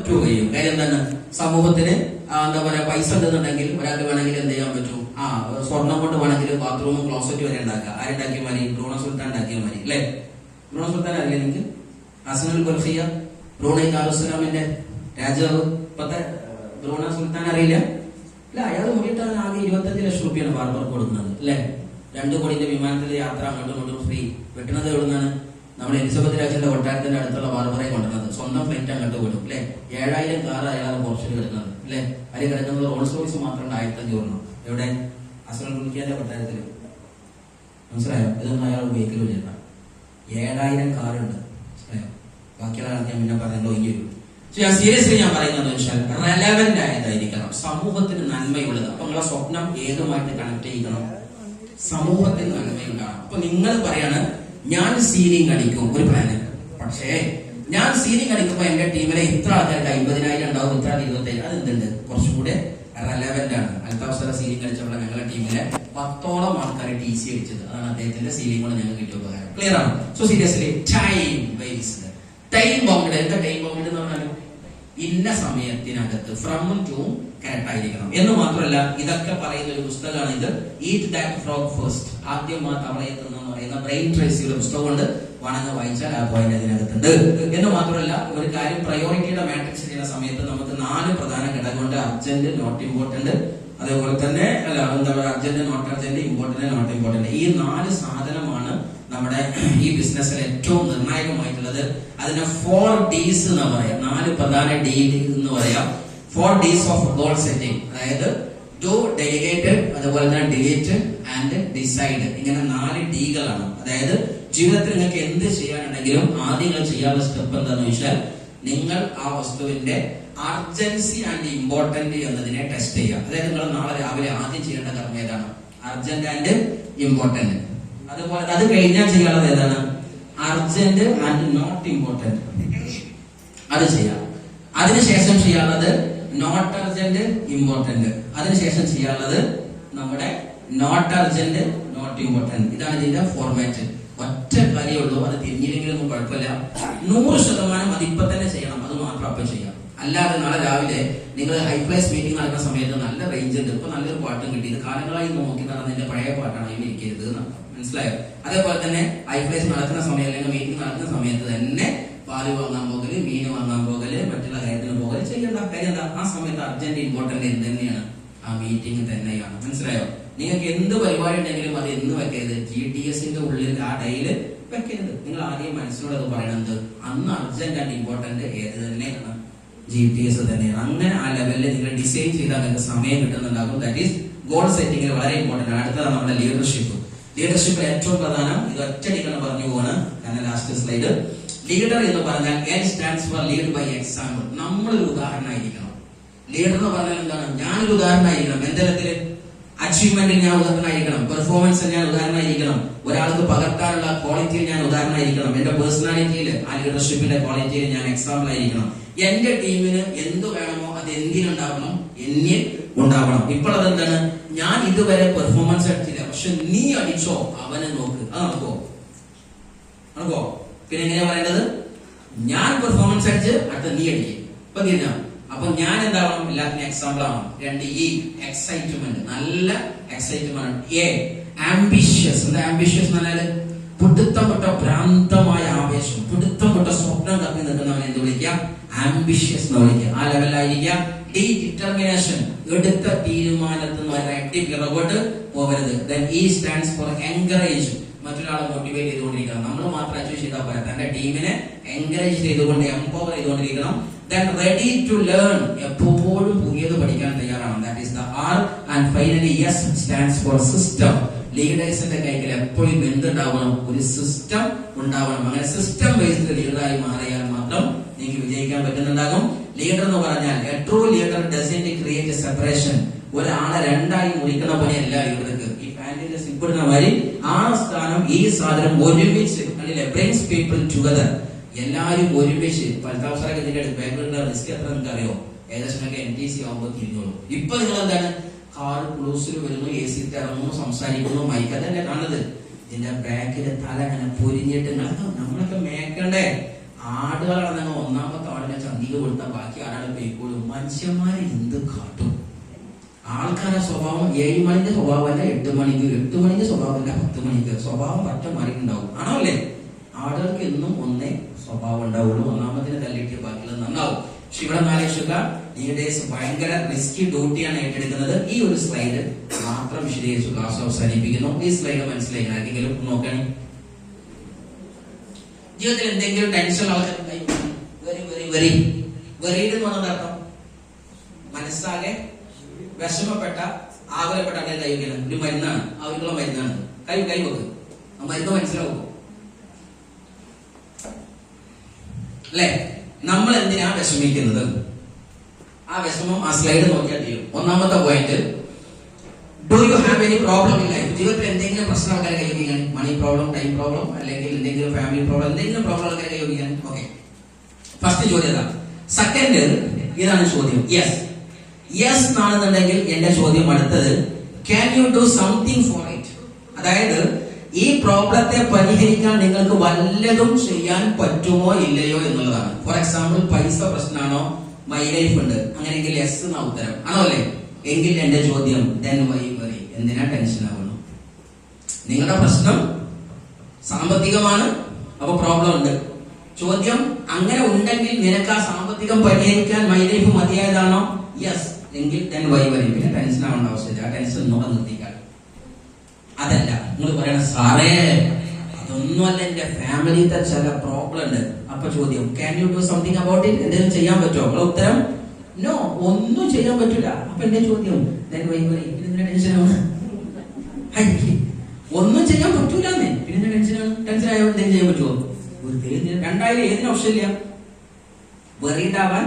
Protect ചെയ്യും. കാര്യം എന്താണ്, സമൂഹത്തിന് എന്താ പറയാ പൈസ ഉണ്ടെന്നുണ്ടെങ്കിൽ ഒരാൾക്ക് വേണമെങ്കിൽ എന്ത് ചെയ്യാൻ പറ്റും, സ്വർണം കൊണ്ട് വേണമെങ്കിൽ ബാത്റൂമും ക്ലോസറ്റ് വരെ ഉണ്ടാക്കുക. ആരുണ്ടാക്കിയ മതി? ബ്രൂണ സുൽത്താൻ ഉണ്ടാക്കിയ മതി അല്ലെ? ബ്രൂണ സുൽത്താൻ അറിയില്ല നിങ്ങൾക്ക്? ഹസനുൽ ബർഖിയ, ബ്രൂണൈ ദാറുസ്സലാമിന്റെ രാജാവ്, ഇപ്പത്തെ ബ്രൂണ സുൽത്താൻ അറിയില്ല? അല്ല, അയാൾ മുറിയിട്ടാണ് ആകെ 25 ലക്ഷം രൂപയാണ് ബാർബർക്ക് കൊടുക്കുന്നത് അല്ലെ? 2 കോടിന്റെ വിമാനത്തിൽ യാത്ര അങ്ങോട്ടും ഇങ്ങോട്ടും ഫ്രീ. വെട്ടുന്നത് എവിടുന്നാണ്? നമ്മൾ എലിസബത്ത് രാജന്റെ കൊട്ടാരത്തിന്റെ അടുത്തുള്ള ബാർബറെ കൊണ്ടുവന്നത്. സ്വന്തം ഫ്ലൈറ്റ് അങ്ങോട്ട് വിടും അല്ലെ? 7000 കാർ അയാൾ പോർച്ചിൽ കിടക്കുന്നത് അല്ലെ? അതിൽ കിടക്കുന്നത് റോൾസ് റോയ്സ് മാത്രം 1500. എവിടെ? ഹസനുൽ ബർഖിയന്റെ കൊട്ടാരത്തിൽ. മനസ്സിലായോ? ഇതൊന്നും അയാൾ ഉപയോഗിക്കലില്ല. 7000 കാറുണ്ട്. മനസ്സിലായോ? ബാക്കിയുള്ള ഞാൻ പിന്നെ പറയുന്നത് ഒഴിഞ്ഞു. ഞാൻ സീരിയസ്ലി ഞാൻ പറയുന്നത് വെച്ചാൽ റെലവന്റ് ആയതായിരിക്കണം, സമൂഹത്തിന് നന്മയുള്ളത്. അപ്പൊ നിങ്ങളെ സ്വപ്നം ഏതുമായിട്ട് കണക്ട് ചെയ്യണം? സമൂഹത്തിന് നന്മയുണ്ടാകണം. അപ്പൊ നിങ്ങൾ പറയാണ് ഞാൻ സീലിംഗ് അടിക്കും, ഒരു പ്ലാന്. പക്ഷേ ഞാൻ സീലിംഗ് അടിക്കുമ്പോ എന്റെ ടീമിലെ ഇത്ര ആൾക്കാർക്ക് 50,000 ഉണ്ടാവും, ഇത്ര 25,000. അതെന്തുണ്ട്? കുറച്ചും കൂടെ റെലവന്റ് ആണ്. അൽത്താഫ്സറ സീലിംഗ് അടിച്ചപ്പോൾ ഞങ്ങളുടെ ടീമിലെ 10ഓളം ആൾക്കാർ TC അടിച്ചത്. അതാണ് അദ്ദേഹത്തിന്റെ സീലിംഗ് കൊണ്ട് ഞങ്ങൾക്ക് കിട്ടിയ ഉപകാരം. ക്ലിയർ ആണ്? So seriously time waste, time bound. എന്താ ടൈം ബൗണ്ട് എന്ന് പറഞ്ഞാൽ ഇന്ന സമയത്തിനകത്ത് ഫ്രം ടു കറക്റ്റ് ആയിരിക്കണം എന്ന് മാത്രമല്ല, ഇതൊക്കെ പറയുന്ന ഒരു പുസ്തകമാണ് ഇത്, ഈറ്റ് ദാറ്റ് ഫ്രോഗ് ഫസ്റ്റ്, ആദ്യം ആ തവളയെത്തുന്ന പറയുന്ന ബ്രെയിൻ ട്രേസിയുടെ പുസ്തകം കൊണ്ട് വണങ്ങ് വായിച്ചാൽ ആ പോയിന്റ് അതിനകത്തുണ്ട്. എന്ന് മാത്രമല്ല, ഒരു കാര്യം പ്രയോറിറ്റിയുടെ മാട്രിക്സ് ചെയ്യുന്ന സമയത്ത് നമുക്ക് 4 പ്രധാന ഘടകമുണ്ട്. അർജന്റ്, നോട്ട് ഇമ്പോർട്ടന്റ്, അതേപോലെ തന്നെ അല്ല എന്താ പറയുക, urgent, not urgent, important, not important. ഈ 4 സാധനമാണ് നമ്മുടെ ഈ ബിസിനസ്സിൽ ഏറ്റവും നിർണായകമായിട്ടുള്ളത്. അതിന് 4 Ds എന്ന് പറയാം. 4 പ്രധാന D എന്ന് പറയാം. 4 Ds ഓഫ് ഗോൾ സെറ്റിംഗ്. അതായത് ഡു, ഡെലിഗേറ്റഡ്, അതുപോലെ തന്നെ ഡിലീറ്റ് ആൻഡ് ഡിസൈഡ്. ഇങ്ങനെ 4 Dകളാണ്. അതായത് ജീവിതത്തിൽ നിങ്ങൾക്ക് എന്ത് ചെയ്യാനുണ്ടെങ്കിലും ആദ്യം നിങ്ങൾ ചെയ്യാനുള്ള സ്റ്റെപ്പ് എന്താണെന്ന് വെച്ചാൽ, നിങ്ങൾ ആ വസ്തുവിന്റെ അർജൻസി ആൻഡ് ഇമ്പോർട്ടന്റ് എന്നതിനെ ടെസ്റ്റ് ചെയ്യുക. അതായത് നിങ്ങൾ നാളെ രാവിലെ ആദ്യം ചെയ്യേണ്ട കർമ്മം ഏതാണ്? Urgent and important. അതുപോലെ അത് കഴിഞ്ഞാൽ ചെയ്യാനുള്ളത് ഏതാണ്? Urgent and not important. അത് ചെയ്യാം. അതിനുശേഷം ചെയ്യാനുള്ളത് നോട്ട് അർജന്റ്, ഇമ്പോർട്ടന്റ്. അതിനുശേഷം ചെയ്യാനുള്ളത് നമ്മുടെ നോട്ട് അർജന്റ്, നോട്ട് ഇമ്പോർട്ടന്റ്. ഇതാണ് ഇതിന്റെ ഫോർമാറ്റ്. ഒറ്റ കാര്യമുള്ളൂ, അത് തിരിഞ്ഞില്ലെങ്കിലൊന്നും കുഴപ്പമില്ല. 100% അത് ഇപ്പൊ തന്നെ ചെയ്യണം. അത് മാത്രം അപ്പം ചെയ്യാം. അല്ലാതെ നാളെ രാവിലെ നിങ്ങൾ ഹൈ പ്ലേസ് മീറ്റിംഗ് നടക്കുന്ന സമയത്ത് നല്ല റേഞ്ച് ഉണ്ട്, ഇപ്പൊ നല്ലൊരു പാട്ടും കിട്ടി, ഇത് കാലങ്ങളായി നോക്കി നടന്നതിന്റെ പഴയ പാട്ടാണ്, അതിൽ ഇരിക്കരുത് എന്നർത്ഥം. മനസ്സിലായോ? അതേപോലെ തന്നെ ഹൈ പ്ലേസ് നടക്കുന്ന സമയം അല്ലെങ്കിൽ മീറ്റിംഗ് നടക്കുന്ന സമയത്ത് തന്നെ പാല് വാങ്ങാൻ പോകല്, മീൻ വാങ്ങാൻ പോകല്, മറ്റുള്ള കാര്യത്തിന് പോകല് ചെയ്യേണ്ട കാര്യം എന്താ? ആ സമയത്ത് അർജന്റ് ഇമ്പോർട്ടന്റ് എന്ത് തന്നെയാണ്? ആ മീറ്റിംഗ് തന്നെയാണ്. മനസ്സിലായോ? നിങ്ങൾക്ക് എന്ത് പരിപാടി ഉണ്ടെങ്കിലും അത് എന്ന് വെക്കരുത്, GTSന്റെ ഉള്ളിൽ ആ ഡേയില് വെക്കരുത്. നിങ്ങൾ ആദ്യം മനസ്സിനോട് അത് പറയണത് അന്ന് അർജന്റ് ആൻഡ് ഇമ്പോർട്ടന്റ് ഏത് തന്നെയാണ്? GTS തന്നെയാണ്. അങ്ങനെ ആ ലെവലിൽ നിങ്ങൾ ഡിസൈൻ ചെയ്താൽ നിങ്ങൾക്ക് സമയം കിട്ടുന്നുണ്ടാകും. ദാറ്റ് ഈസ് ഗോൾ സെറ്റിംഗിൽ വളരെ ഇമ്പോർട്ടന്റ് ആണ്. അടുത്തതാണ് നമ്മുടെ ലീഡർഷിപ്പ്. ലീഡർഷിപ്പിൽ ഏറ്റവും പ്രധാനം ഇത് ഒറ്റടിക്കണം പറഞ്ഞു പോവാണ്. കാരണം ലാസ്റ്റ് സ്ലൈഡ്. ലീഡർ എന്ന് പറഞ്ഞാൽ L stands for lead by example. നമ്മളൊരു ഉദാഹരണമായിരിക്കണം. ലീഡർ എന്ന് പറഞ്ഞാൽ എന്താണ്? ഞാനൊരു ഉദാഹരണമായിരിക്കണം. എന്തെങ്കിലത്തില് അച്ചീവ്മെന്റിൽ ഞാൻ ഉദാഹരണമായിരിക്കണം, പെർഫോമൻസിൽ ഞാൻ ഉദാഹരണമായിരിക്കണം, ഒരാൾക്ക് പകർത്താനുള്ള ക്വാളിറ്റിയിൽ ഞാൻ ഉദാഹരണമായിരിക്കണം, എന്റെ പേഴ്സണാലിറ്റിയിൽ ആ ലീഡർഷിപ്പിന്റെ ക്വാളിറ്റിയിൽ ഞാൻ എക്സാമ്പിൾ ആയിരിക്കണം. എന്റെ ടീമിന് എന്ത് വേണമോ അത് എന്തിനുണ്ടാവണം? എന്നിൽ ഉണ്ടാവണം. ഇപ്പോൾ അതെന്താണ്? ഞാൻ ഇതുവരെ പെർഫോമൻസ് അടിച്ചില്ല, പക്ഷെ നീ അടിച്ചോ, അവനെ നോക്ക്. അത് നടക്കോ? നടക്കോ? പിന്നെ എങ്ങനെയാ പറയേണ്ടത്? ഞാൻ പെർഫോമൻസ് അടിച്ച് അടുത്ത നീ അടിക്കും. ഇപ്പൊ തീർന്ന അപ്പൊ ഞാൻ എന്താവണം? എല്ലാത്തിനും എക്സാമ്പിൾ ആവണം. 2 E, എക്സൈറ്റ്മെന്റ്, നല്ല എക്സൈറ്റ്മെന്റ്. A, ambitious. എന്താ ആംബിഷ്യസ് എന്ന് പറഞ്ഞാല് പിടുത്തം വിട്ട ഭ്രാന്തമായ ആവേശം, പിടുത്തം വിട്ട സ്വപ്നം തപ്പി നിൽക്കുന്നവനെ എന്ത് വിളിക്കാം? ആംബിഷ്യസ് എന്ന് വിളിക്കുക. ആ ലെവലിലായിരിക്കാം. D, ഡിറ്റർമിനേഷൻ, എടുത്ത തീരുമാനത്തിൽ നിന്ന് ഒരടി പിറകോട്ട് പോകരുത്. E സ്റ്റാൻഡ്സ് ഫോർ എൻകറേജ്, മറ്റൊരാളെ മോട്ടിവേറ്റ് ചെയ്തുകൊണ്ടിരിക്കണം. നമ്മൾ മാത്രം അച്ചീവ് ചെയ്താൽ പോരാ, തന്റെ ടീമിനെ എൻകറേജ് ചെയ്തുകൊണ്ട് എംപവർ ചെയ്തുകൊണ്ടിരിക്കണം. Then ready to learn, എപ്പോഴും പുതിയത് പഠിക്കാൻ തയ്യാറാണ്. That is the R. And finally S stands for system. ലീഡേഴ്സിന്റെ കൈകൾ എപ്പോഴും എന്തുണ്ടാവണം? ഒരു സിസ്റ്റം ഉണ്ടാവണം. അങ്ങനെ സിസ്റ്റം ബേസ്ഡ് ലീഡറായി മാറിയാൽ മാത്രം നിങ്ങൾക്ക് വിജയിക്കാൻ പറ്റുന്നുണ്ടാകും. ലീഡർ എന്ന് പറഞ്ഞാൽ a true leader doesn't create a separation. ഒരാളെ രണ്ടായി മുറിക്കണ പോലെയല്ല ലീഡർക്ക്. ഈ പാന്റിന്റെ സിപ്പിടുന്ന വരി ആ സ്ഥാനം ഈ സാധനം ഒരുമിച്ച് അല്ലെ brings people together. എല്ലാരും ഒരുമിച്ച് പൽത്താവസരൊക്കെ ഇതിന്റെ ബാങ്കിന്റെ റിസ്ക് എത്ര നിങ്ങൾക്ക് അറിയോ? ഏകദേശം NTC ആകുമ്പോൾ തിരിഞ്ഞോളൂ. ഇപ്പൊ നിങ്ങൾ എന്താണ്? കാർ ക്ലൂസിൽ വരുന്നു, AC ഇറങ്ങുന്നു, സംസാരിക്കുന്നു, മൈക്ക് അതല്ലേ കാണുന്നത്. ഇതിന്റെ ബാക്കിലെ തല അങ്ങനെ പൊരിഞ്ഞിട്ട് നമ്മളൊക്കെ മേക്കണ്ടേ? ആടുകളാണെന്ന് ഒന്നാമത്തെ ആടിനെ ചന്തിക്ക് കൊടുത്താൽ ബാക്കി ആടാളെ പോയിക്കോളും. മനുഷ്യന്മാരെ എന്ത് കാട്ടും? ആൾക്കാരുടെ സ്വഭാവം 7 മണിന്റെ സ്വഭാവമല്ല 8 മണിക്ക്, 8 മണിന്റെ സ്വഭാവമല്ല 10 മണിക്ക്. സ്വഭാവം പറ്റ മാറിയിട്ടുണ്ടാവും. ആണോ അല്ലേ? ആടുകൾക്ക് എന്നും ഒന്നേ സ്വഭാവം ഉണ്ടാവുള്ളൂ. ഒന്നാമതിനെ തല്ലിട്ട് ബാക്കിയുള്ളത് നന്നാവും. പക്ഷെ ഇവിടെ ആലോചിക്കുക, ലീഡേഴ്സ് ഭയങ്കര റിസ്കി ഡ്യൂട്ടിയാണ് ഏറ്റെടുക്കുന്നത്. ഈ ഒരു സ്ലൈഡ് മാത്രം വിശദീകരിച്ചു ക്ലാസ് അവസാനിപ്പിക്കുന്നു. ഈ സ്ലൈഡ് മനസ്സിലായി ആർക്കെങ്കിലും നോക്കണേ. ജീവിതത്തിൽ എന്തെങ്കിലും ടെൻഷൻ വെറീഡ് എന്ന് പറഞ്ഞ അർത്ഥം മനസ്സാകെ വിഷമപ്പെട്ട ആകുലപ്പെട്ട ആളുകൾ കൈവയ്ക്കണം. ഒരു മരുന്നാണ്, അവർക്കുള്ള മരുന്നാണ്. കൈവെക്ക് ആ മരുന്ന് മനസ്സിലാവും അല്ലെ? നമ്മൾ എന്തിനാ വിഷമിക്കുന്നത്? ആ വിഷമം ആ സ്ലൈഡ് നോക്കിയാൽ ചെയ്യും. ഒന്നാമത്തെ point, do you have any problem in life? ജീവിതത്തിൽ എന്തെങ്കിലും പ്രശ്നം ആൾക്കാരെ കൈവയ്ക്കാൻ, മണി പ്രോബ്ലം, ടൈം പ്രോബ്ലം, അല്ലെങ്കിൽ എന്തെങ്കിലും ഫാമിലി പ്രോബ്ലം, എന്തെങ്കിലും പ്രോബ്ലം ആൾക്കാരെ കൈവയ്ക്കാൻ. ഓക്കെ, ഫസ്റ്റ് ചോദ്യം ഇതാണ്. സെക്കൻഡ്, ഇതാണ് ചോദ്യം. യെസ് എന്നാണെന്നുണ്ടെങ്കിൽ എന്റെ ചോദ്യം അടുത്തത്, can you do something for it? അതായത് ഈ പ്രോബ്ലത്തെ പരിഹരിക്കാൻ നിങ്ങൾക്ക് വല്ലതും ചെയ്യാൻ പറ്റുമോ ഇല്ലയോ എന്നുള്ളതാണ്. ഫോർ എക്സാമ്പിൾ, പൈസ പ്രശ്നമാണോ, മൈ ലൈഫ് ഉണ്ട്, അങ്ങനെയെങ്കിൽ യെസ് എന്ന ഉത്തരം ആണോ അല്ലേ? എങ്കിൽ എന്റെ ചോദ്യം, then why worry? എന്തിനാ ടെൻഷൻ ആവുന്നു? നിങ്ങളുടെ പ്രശ്നം സാമ്പത്തികമാണ്, അപ്പൊ പ്രോബ്ലം ഉണ്ട്. ചോദ്യം, അങ്ങനെ ഉണ്ടെങ്കിൽ നിനക്ക് ആ സാമ്പത്തികം പരിഹരിക്കാൻ മൈ ലൈഫ് മതിയായതാണോ? യെസ് എങ്കിൽ then why worry? പിന്നെ ടെൻഷൻ ആവേണ്ട ആവശ്യമില്ല. ആ ടെൻഷൻ ഒന്നുകൂടെ നിർത്തിക്കാൻ. അതല്ല, നിങ്ങൾ പറയണ സാറേ അതൊന്നുമല്ല, എന്റെ ഫാമിലിത്തെ ചില പ്രോബ്ലം ഉണ്ട്. അപ്പൊ ചോദ്യം, can you do something about it? എന്തെങ്കിലും ചെയ്യാൻ പറ്റുമോ? നിങ്ങളുടെ ഉത്തരം നോ, ഒന്നും ചെയ്യാൻ പറ്റില്ല. അപ്പൊ എന്റെ ചോദ്യം, then why worry? പിന്നെ ടെൻഷനാണ്. ഒന്നും ചെയ്യാൻ പറ്റൂലെന്നേ, പിന്നെ ടെൻഷനാണ്. ടെൻഷൻ ആയോ എന്തെങ്കിലും ചെയ്യാൻ പറ്റുമോ? രണ്ടായാലും ഏതിനും ഓപ്ഷൻ ഇല്ല, വെറീഡ് ആവാൻ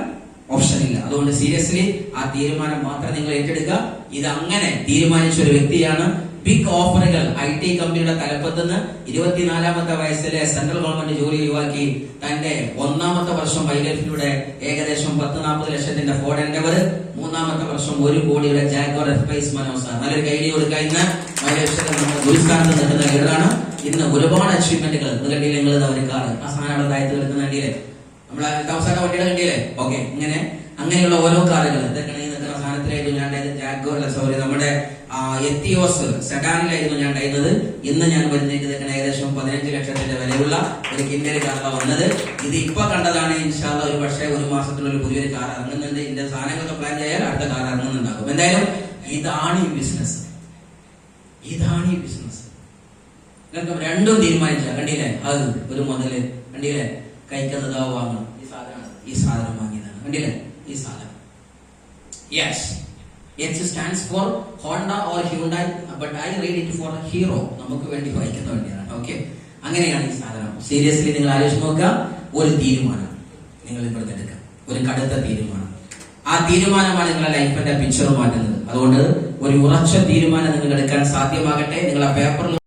ഓപ്ഷൻ ഇല്ല. അതുകൊണ്ട് സീരിയസ്ലി ആ തീരുമാനം മാത്രം നിങ്ങൾ ഏറ്റെടുക്കുക. ഇത് അങ്ങനെ തീരുമാനിച്ച ഒരു വ്യക്തിയാണ്. ബിഗ് ഓഫറുകൾ IT കമ്പനിയുടെ തലപ്പത്ത് നിന്ന് 24-ാമത്തെ വയസ്സിലെ സെൻട്രൽ ഗവൺമെന്റ് ജോലി ഒഴിവാക്കി തന്റെ 1-ാമത്തെ വർഷം വൈലൈഫിലൂടെ ഏകദേശം 10-40 ലക്ഷത്തിന്റെ ഫോർഡ് എൻഡവർ, 3-ാമത്തെ വർഷം 1 കോടിയുടെ ജാഗ്വാർ F-Pace മനോസ. നല്ലൊരു കൈഡി കൊടുക്കുക. ഇന്ന് ഗുരുസ്ഥാനത്ത് നിൽക്കുന്ന ലീഡറാണ്. ഇന്ന് ഒരുപാട് അച്ചീവ്മെന്റുകൾ കണ്ടില്ലേ? നിങ്ങൾ ഒരു കാറ്, ആ സാധനം താഴത്ത് കിടക്കുന്ന കണ്ടില്ലേ? നമ്മളെ അവസാന വണ്ടിയുടെ കണ്ടില്ലേ? ഓക്കെ, അങ്ങനെയുള്ള ഓരോ കാറുകൾ ഇതൊക്കെ നിൽക്കുന്ന സാധനത്തിലായിരുന്നു ഞാൻ ജാഗ്വാർ, സോറി, നമ്മുടെ എത്തിയോസ് സെഡാനിലായിരുന്നു ഞാൻ ഉണ്ടായിരുന്നത്. ഇന്ന് ഞാൻ വരുന്നേക്കുന്നത് ഏകദേശം 15 ലക്ഷത്തിന്റെ വിലയുള്ള ഒരു കിൻഡർ കാറാണ് വന്നത്. ഇത് ഇപ്പൊ കണ്ടതാണ്. ഇൻഷാല്ലാ ഒരു പക്ഷേ ഒരു മാസത്തിനുള്ളിൽ പുതിയൊരു കാർ ഇറങ്ങുന്നുണ്ട്. ഇതിന്റെ സാധനങ്ങളൊക്കെ പ്ലാൻ ചെയ്യാൻ അടുത്ത കാർ ഇറങ്ങുന്നുണ്ടാകും. എന്തായാലും ഇതാണ് ഈ ബിസിനസ്, ഇതാണ് ഈ ബിസിനസ്. രണ്ടും തീരുമാനിച്ച കണ്ടില്ലേ? അത് ഒരു മുതല് കണ്ടില്ലേ? കഴിക്കുന്നത് വാങ്ങണം. ഈ സാധനം വാങ്ങിയതാണ് കണ്ടില്ലേ? ഈ സാധനം. Yes, H stands for Honda or Hyundai, but I read it for Hero. നമുക്ക് വേണ്ടി വായിക്കുന്ന വേണ്ടിയാണ്. ഓക്കെ, അങ്ങനെയാണ് ഈ സാധനം. സീരിയസ്ലി നിങ്ങൾ ആലോചിച്ച് നോക്കുക. ഒരു തീരുമാനം നിങ്ങൾ ഇവിടുന്ന് എടുക്കുക, ഒരു കടുത്ത തീരുമാനം. ആ തീരുമാനമാണ് നിങ്ങളുടെ ലൈഫിന്റെ പിക്ചർ മാറ്റുന്നത്. അതുകൊണ്ട് ഒരു ഉറച്ച തീരുമാനം നിങ്ങൾ എടുക്കാൻ സാധ്യമാകട്ടെ. നിങ്ങളെ പേപ്പറിൽ